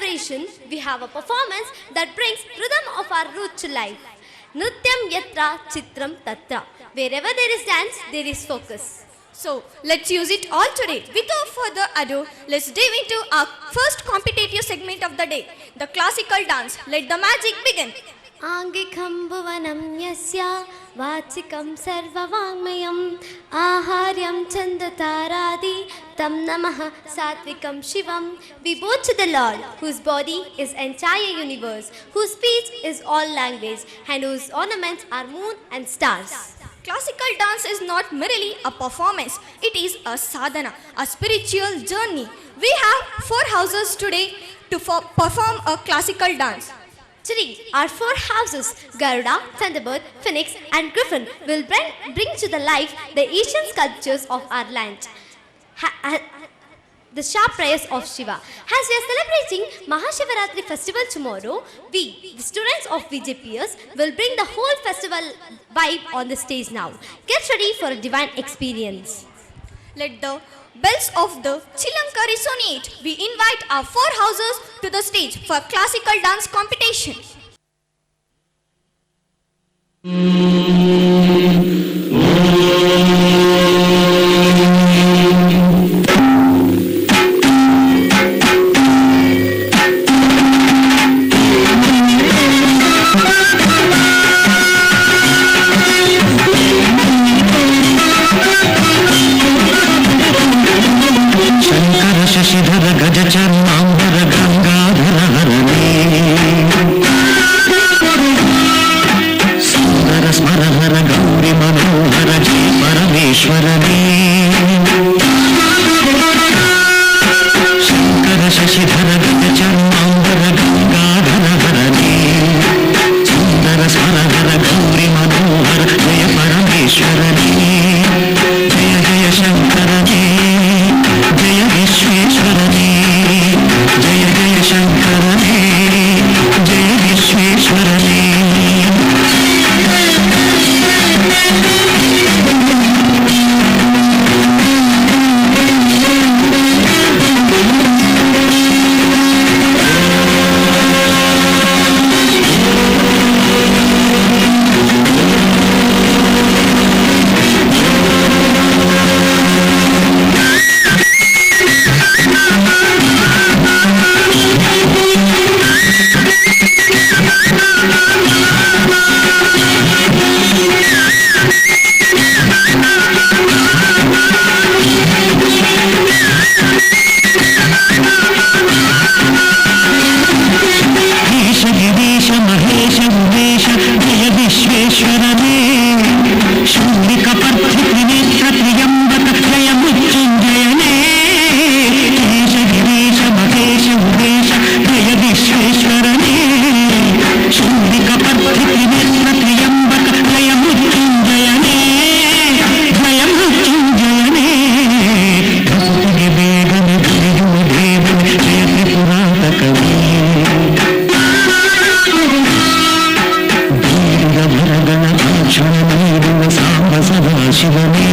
celebration, we have a performance that brings rhythm of our root to life. Nrityam yatra chitram tatra. Wherever there is dance, there is focus. So let's use it all today. Without further ado, let's dive into our first competitive segment of the day, the classical dance. Let the magic begin. Angikam bhuvanam yasya vachikam sarvavangmayam aharyam chandataradi tam namaha satvikam shivam. We bow to the Lord, whose body is entire universe, whose speech is all language, and whose ornaments are moon and stars. Classical dance is not merely a performance, it is a sadhana, a spiritual journey. We have 4 houses today to perform a classical dance. Today, our 4 houses, Garuda, Thunderbird, Phoenix, and Griffin, will bring to the life the ancient sculptures of our land. The sharp prayers of Shiva. As we are celebrating Mahashivaratri festival tomorrow, we, the students of VJPS, will bring the whole festival vibe on the stage now. Get ready for a divine experience. Let the bells of the Chilanka resonate. We invite our 4 houses to the stage for classical dance competition. Shashidhara ಗಜ ಚರ್ಮಾಂಬರ ಗಂಗಾಧರ ಹರನೇ ಸುಂದರ ಸ್ಮರಹರ ಗೌರಿ ಮನೋಹರ ಜಯ ಪರಮೇಶ್ವರನೇ ಶಂಕರ ಶಶಿಧರ ಗಜ ಚರ್ಮಾಂಬರ ಗಂಗಾಧರ ಹರನೇ ಸುಂದರ ಸ್ಮರಹರ ಗೌರಿ ಮನೋಹರ ಜಯ ಪರಮೇಶ್ವರನೇ ಜಯ ಜಯ ಶಂಕರನೇ ಜಯ ವಿಶ್ವೇಶ್ವರನೇ ಜಯ ಜಯ ಶಂಕರನೇ ಜಯ ವಿಶ್ವೇಶ್ವರನೇ ಶಿವನೇ